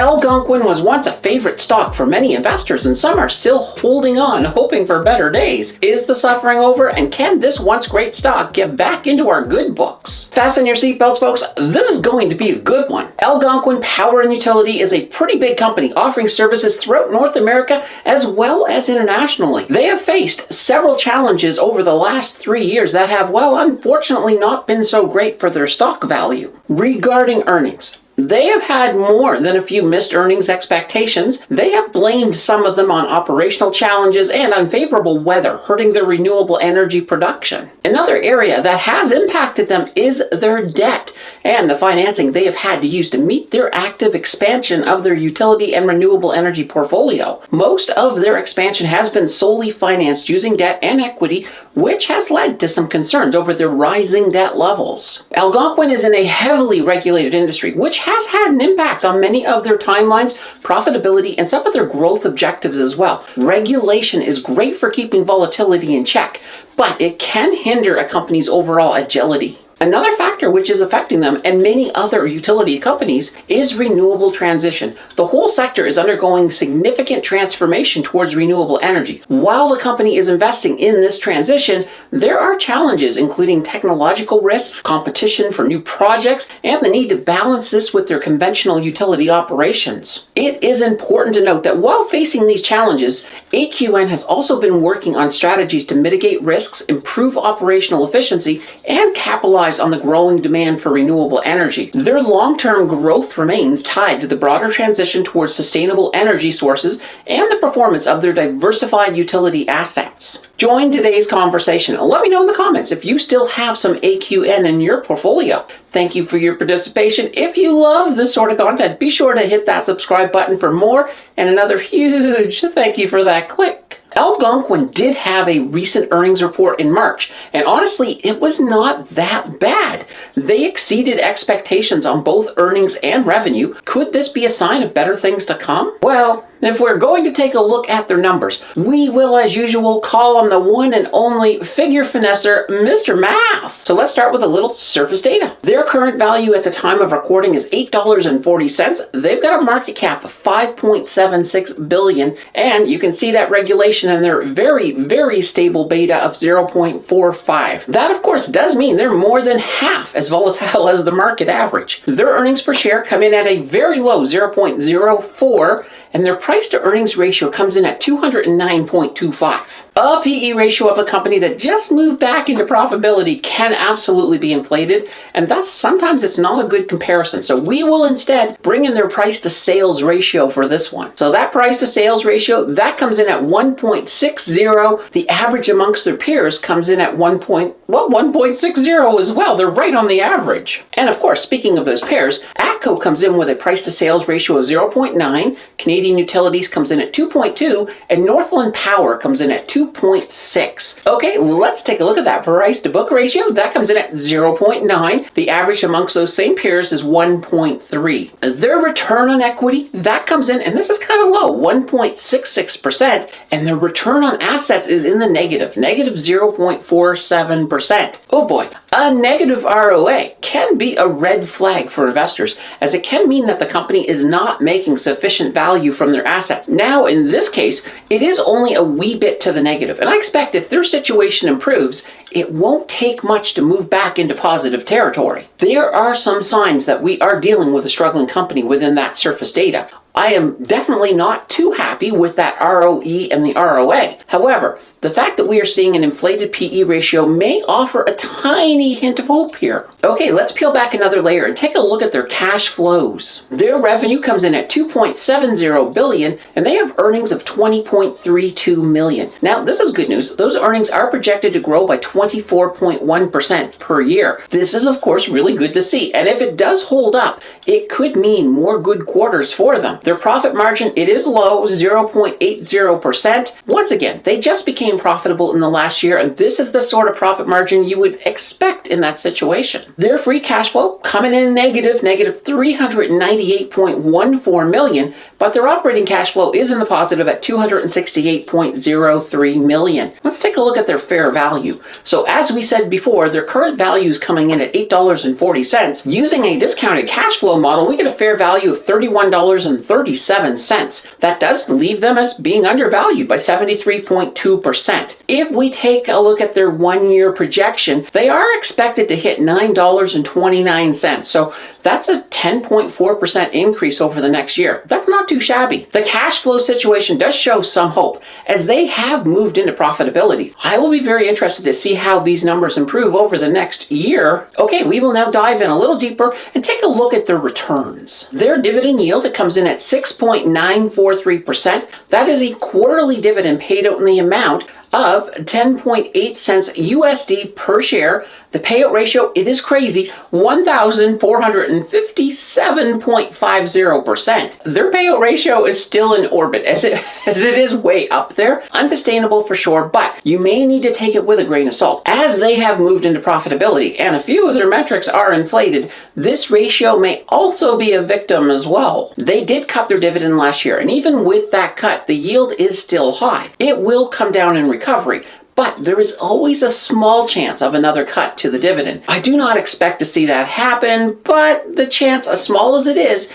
Algonquin was once a favorite stock for many investors, and some are still holding on, hoping for better days. Is the suffering over, and can this once great stock get back into our good books? Fasten your seatbelts, folks. This is going to be a good one. Algonquin Power Utility is a pretty big company offering services throughout North America as well as internationally. They have faced several challenges over the last 3 years that have, well, unfortunately not been so great for their stock value. Regarding earnings, they have had more than a few missed earnings expectations. They have blamed some of them on operational challenges and unfavorable weather, hurting their renewable energy production. Another area that has impacted them is their debt and the financing they have had to use to meet their active expansion of their utility and renewable energy portfolio. Most of their expansion has been solely financed using debt and equity, which has led to some concerns over their rising debt levels. Algonquin is in a heavily regulated industry, which has had an impact on many of their timelines, profitability, and some of their growth objectives as well. Regulation is great for keeping volatility in check, but it can hinder a company's overall agility. Another factor which is affecting them and many other utility companies is renewable transition. The whole sector is undergoing significant transformation towards renewable energy. While the company is investing in this transition, there are challenges including technological risks, competition for new projects, and the need to balance this with their conventional utility operations. It is important to note that while facing these challenges, AQN has also been working on strategies to mitigate risks, improve operational efficiency, and capitalize on the growing demand for renewable energy. Their long-term growth remains tied to the broader transition towards sustainable energy sources and the performance of their diversified utility assets. Join today's conversation. Let me know in the comments if you still have some AQN in your portfolio. Thank you for your participation. If you love this sort of content, be sure to hit that subscribe button for more, and another huge thank you for that click. Algonquin did have a recent earnings report in March, and honestly, it was not that bad. They exceeded expectations on both earnings and revenue. Could this be a sign of better things to come? Well, if we're going to take a look at their numbers, we will, as usual, call on the one and only figure finesser, Mr. Math. So let's start with a little surface data. Their current value at the time of recording is $8.40. They've got a market cap of $5.76 billion, and you can see that regulation in their very, very stable beta of 0.45. That, of course, does mean they're more than half as volatile as the market average. Their earnings per share come in at a very low 0.04, and their price to earnings ratio comes in at 209.25. A PE ratio of a company that just moved back into profitability can absolutely be inflated, and thus sometimes it's not a good comparison. So we will instead bring in their price to sales ratio for this one. So that price to sales ratio, that comes in at 1.60. The average amongst their peers comes in at 1.60 as well. They're right on the average. And of course, speaking of those pairs, ATCO comes in with a price to sales ratio of 0.9, Canadian Utilities comes in at 2.2, and Northland Power comes in at 2.6. Okay, let's take a look at that price to book ratio. That comes in at 0.9. The average amongst those same peers is 1.3. Their return on equity, that comes in, and this is kind of low, 1.66%, and their return on assets is in the negative 0.47%. Oh boy, a negative ROA can be a red flag for investors, as it can mean that the company is not making sufficient value from their assets. Now, in this case, it is only a wee bit to the negative, and I expect if their situation improves, it won't take much to move back into positive territory. There are some signs that we are dealing with a struggling company within that surface data. I am definitely not too happy with that ROE and the ROA. However, the fact that we are seeing an inflated PE ratio may offer a tiny hint of hope here. Okay, let's peel back another layer and take a look at their cash flows. Their revenue comes in at $2.70 billion, and they have earnings of $20.32 million. Now, this is good news. Those earnings are projected to grow by 24.1% per year. This is, of course, really good to see, and if it does hold up, it could mean more good quarters for them. Their profit margin, it is low, 0.80%. Once again, they just became profitable in the last year, and this is the sort of profit margin you would expect in that situation. Their free cash flow coming in negative $398.14 million, but their operating cash flow is in the positive at $268.03 million. Let's take a look at their fair value. So as we said before, their current value is coming in at $8.40. Using a discounted cash flow flow model, we get a fair value of $31.37. That does leave them as being undervalued by 73.2%. If we take a look at their 1-year projection, they are expected to hit $9.29. So that's a 10.4% increase over the next year. That's not too shabby. The cash flow situation does show some hope as they have moved into profitability. I will be very interested to see how these numbers improve over the next year. Okay, we will now dive in a little deeper and take a look at their returns. Their dividend yield, it comes in at 6.943%. That is a quarterly dividend paid out in the amount of 10.8 cents USD per share. The payout ratio, it is crazy, 1,457.50%. Their payout ratio is still in orbit as it is way up there. Unsustainable for sure, but you may need to take it with a grain of salt. As they have moved into profitability and a few of their metrics are inflated, this ratio may also be a victim as well. They did cut their dividend last year, and even with that cut, the yield is still high. It will come down in recovery, but there is always a small chance of another cut to the dividend. I do not expect to see that happen, but the chance, as small as it is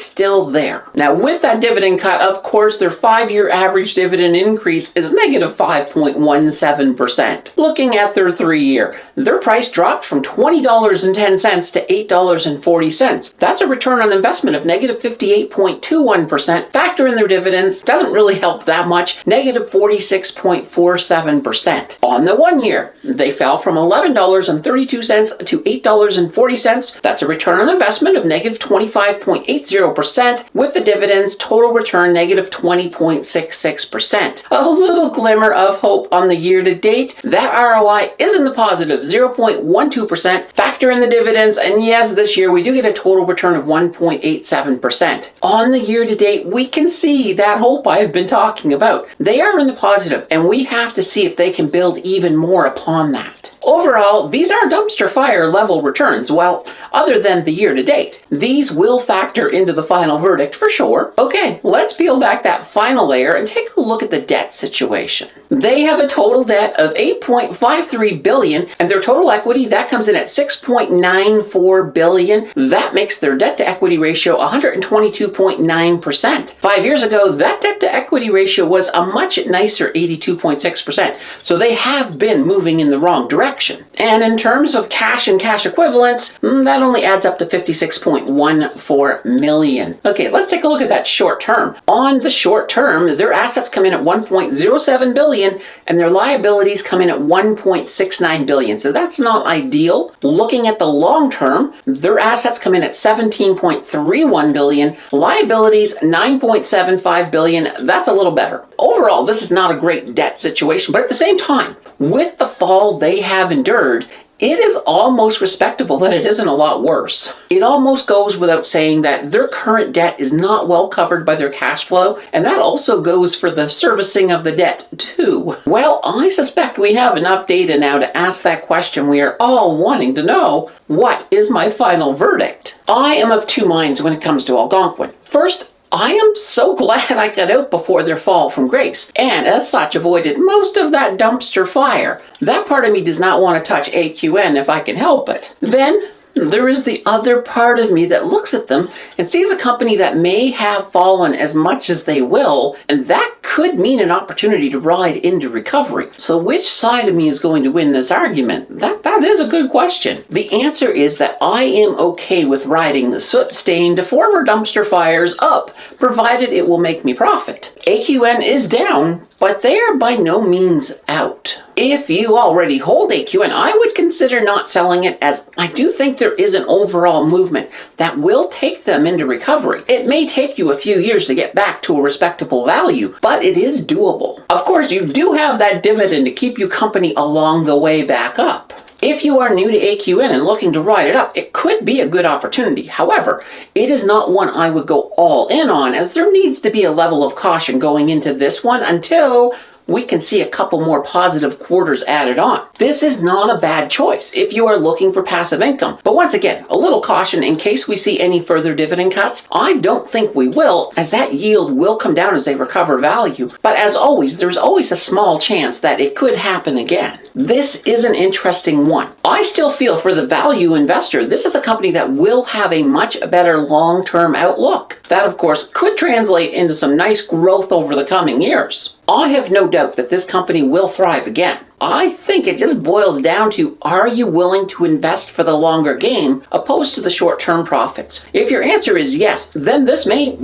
still there. Now, with that dividend cut, of course, their 5-year average dividend increase is negative 5.17%. Looking at their 3-year, their price dropped from $20.10 to $8.40. That's a return on investment of negative 58.21%. Factor in their dividends, doesn't really help that much, negative 46.47%. On the 1 year, they fell from $11.32 to $8.40. That's a return on investment of negative 25.80%. With the dividends, total return negative 20.66%. A little glimmer of hope on the year to date. That ROI is in the positive, 0.12%. Factor in the dividends, and yes, this year we do get a total return of 1.87%. On the year to date, we can see that hope I've been talking about. They are in the positive, and we have to see if they can build even more upon that. Overall, these are dumpster fire level returns. Well, other than the year to date, these will factor into the final verdict for sure. Okay, let's peel back that final layer and take a look at the debt situation. They have a total debt of $8.53 billion, and their total equity, that comes in at $6.94 billion. That makes their debt to equity ratio 122.9%. 5 years ago, that debt to equity ratio was a much nicer 82.6%. So they have been moving in the wrong direction. And in terms of cash and cash equivalents, that only adds up to $56.14 million. Okay, let's take a look at that short term. On the short term, their assets come in at $1.07 billion and their liabilities come in at $1.69 billion. So that's not ideal. Looking at the long term, their assets come in at $17.31 billion, liabilities $9.75 billion. That's a little better. Overall, this is not a great debt situation, but at the same time, with the fall they have endured, it is almost respectable that it isn't a lot worse. It almost goes without saying that their current debt is not well covered by their cash flow, and that also goes for the servicing of the debt too. Well, I suspect we have enough data now to ask that question we are all wanting to know. What is my final verdict? I am of two minds when it comes to Algonquin. First, I am so glad I got out before their fall from grace, and as such avoided most of that dumpster fire. That part of me does not want to touch AQN if I can help it. Then there is the other part of me that looks at them and sees a company that may have fallen as much as they will, and that could mean an opportunity to ride into recovery. So which side of me is going to win this argument? That is a good question. The answer is that I am okay with riding the soot-stained former dumpster fires up, provided it will make me profit. AQN is down, but they are by no means out. If you already hold AQN, I would consider not selling it, as I do think there is an overall movement that will take them into recovery. It may take you a few years to get back to a respectable value, but it is doable. Of course, you do have that dividend to keep you company along the way back up. If you are new to AQN and looking to ride it up, it could be a good opportunity. However, it is not one I would go all in on, as there needs to be a level of caution going into this one until we can see a couple more positive quarters added on. This is not a bad choice if you are looking for passive income. But once again, a little caution in case we see any further dividend cuts. I don't think we will, as that yield will come down as they recover value. But as always, there's always a small chance that it could happen again. This is an interesting one. I still feel for the value investor, this is a company that will have a much better long-term outlook. That, of course, could translate into some nice growth over the coming years. I have no doubt that this company will thrive again. I think it just boils down to, are you willing to invest for the longer game opposed to the short-term profits? If your answer is yes, then this may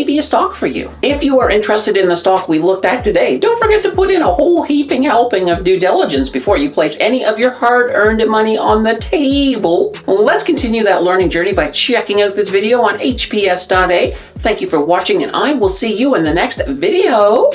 be a stock for you. If you are interested in the stock we looked at today, don't forget to put in a whole heaping helping of due diligence before you place any of your hard-earned money on the table. Let's continue that learning journey by checking out this video on hps.a. Thank you for watching, and I will see you in the next video.